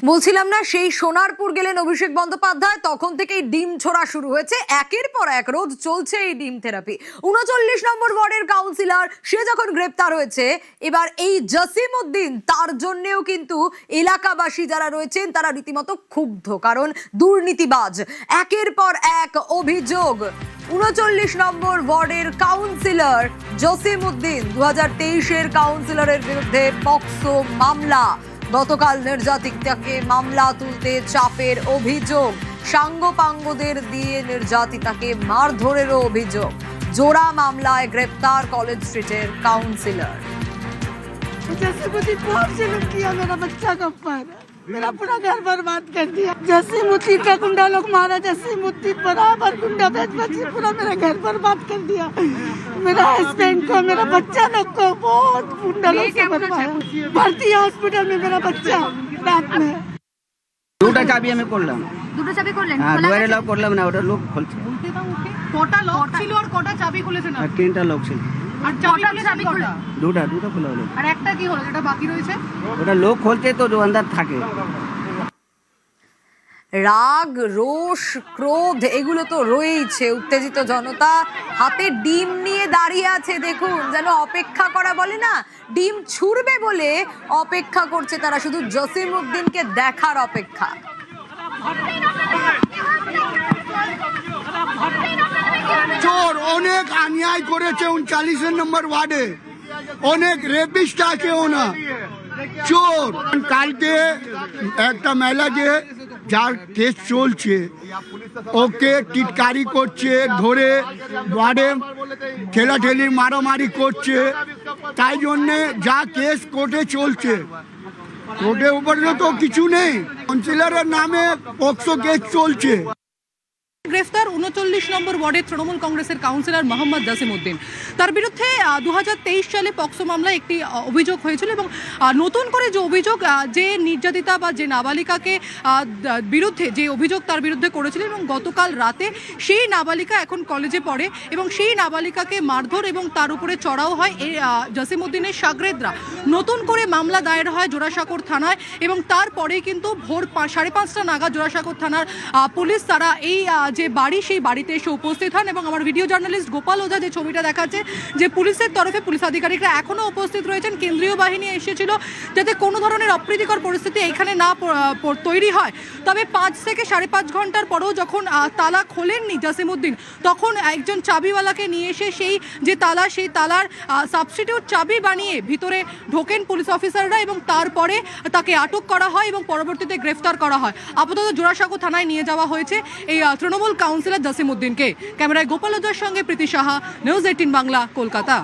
বলছিলাম না, সেই সোনারপুর গেলেন অভিষেক বন্দ্যোপাধ্যায়, তখন থেকেই ডিম ছোড়া শুরু হয়েছে। একের পর এক রোজ চলছে এই ডিম থেরাপি। ৩৯ নম্বর ওয়ার্ডের কাউন্সিলর সে যখন গ্রেপ্তার হয়েছে, এবার এই জসিম উদ্দিন, তার জন্যেও কিন্তু এলাকাবাসী যারা রয়েছেন তারা রীতিমতো ক্ষুব্ধ, কারণ দুর্নীতিবাজ। একের পর এক অভিযোগ। ৩৯ নম্বর ওয়ার্ডের কাউন্সিলর জসিম উদ্দিন, 2023-এর কাউন্সিলরের বিরুদ্ধে পক্সো মামলা। গতকাল নির্যাতিতাকে মামলা তুলতে চাপের অভিযোগ, সাঙ্গপাঙ্গদের দিয়ে নির্যাতিতাকে মারধরেরও অভিযোগ। জোড়া মামলায় গ্রেপ্তার কলেজ স্ট্রিটের কাউন্সিলর। मेरा पूरा घर बर्बाद कर दिया। जसीमुद्दीन का गुंडा लोग मारा, जसीमुद्दीन बराबर गुंडा बेच पूरा मेरा घर बर्बाद कर दिया। मेरा हस्बैंड को, मेरा बच्चा लोग को बहुत गुंडा लोग से बर्बाद। भर्ती हॉस्पिटल में मेरा बच्चा रात में। দুটো চাবি আমি করলাম। দুটো চাবি করলেন? হ্যাঁ, দুয়ারে লক করলাম না, ওটা লক খুলছে। কটা লক ছিল আর কটা চাবি খুলেছেন? আর তিনটা লক ছিল। আর চাবি খুলে দুটো খোলা হলো। আর একটা কি হলো যেটা বাকি রয়েছে? ওটা লক খুলছে তো जो अंदर থাকে। রাগ, রোষ, ক্রোধ এগুলো তো রয়েইছে। উত্তেজিত জনতা হাতে ডিম নিয়ে দাঁড়িয়ে আছে, দেখুন, যেন অপেক্ষা করা বলে না, ডিম ছুড়বে বলে অপেক্ষা করছে তারা, শুধু জসিম উদ্দিনকে দেখার অপেক্ষা। চোর অনেক অন্যায় করেছে 39 নম্বর ওয়ার্ডে, অনেক রেপিস্ট আছে ওনা চোর। কালকে একটা মেলা যে যার কেস চলছে, ওকে টিটকারি করছে, ধরে ওয়ার্ডে ঠেলাঠেলি মারামারি করছে, তাই জন্যে যা কেস কোর্টে চলছে, কোর্টের উপরে তো কিছু নেই, কাউন্সিলরের নামে পক্সো কেস চলছে। গ্রেফতার 39 নম্বর ওয়ার্ডের তৃণমূল কংগ্রেসের কাউন্সিলর মোহাম্মদ জসিম উদ্দিন। তার বিরুদ্ধে 2023 সালে পক্সো মামলায় একটি অভিযোগ হয়েছিল এবং নতুন করে যে অভিযোগ, যে নির্যাতিতা বা যে নাবালিকাকে বিরুদ্ধে যে অভিযোগ তার বিরুদ্ধে করেছিলেন, এবং গতকাল রাতে সেই নাবালিকা এখন কলেজে পড়ে এবং সেই নাবালিকাকে মারধর এবং তার উপরে চড়াও হয় এই জসিম উদ্দিনের শাগরেদরা। নতুন করে মামলা দায়ের হয় জোড়াসাঁকোর থানায় এবং তারপরেই কিন্তু ভোর 5:30 নাগাদ জোড়াসাঁকোর থানার পুলিশ তারা এই যে বাড়ি, সেই বাড়িতে এসে উপস্থিত হন এবং আমার ভিডিও জার্নালিস্ট গোপাল ওঝা যে ছবিটা দেখাচ্ছে, যে পুলিশের তরফে পুলিশ আধিকারিকরা এখনও উপস্থিত রয়েছেন, কেন্দ্রীয় বাহিনী এসেছিল যাতে কোনো ধরনের অপ্রীতিকর পরিস্থিতি এখানে না তৈরি হয়। তবে 5 থেকে 5.5 ঘন্টার পরেও যখন তালা খোলেননি জসিম উদ্দিন, তখন একজন চাবিওয়ালাকে নিয়ে এসে সেই যে তালা, সেই তালার সাবস্টিটিউট চাবি বানিয়ে ভিতরে ঢোকেন পুলিশ অফিসাররা এবং তারপরে তাকে আটক করা হয় এবং পরবর্তীতে গ্রেফতার করা হয়। আপাতত জোড়াসাঁকো থানায় নিয়ে যাওয়া হয়েছে এই তৃণমূল কাউন্সিলর জসিম উদ্দিনকে। ক্যামেরায় গোপাল ওঝার সঙ্গে প্রীতি সাহা, নিউজ 18 বাংলা, কলকাতা।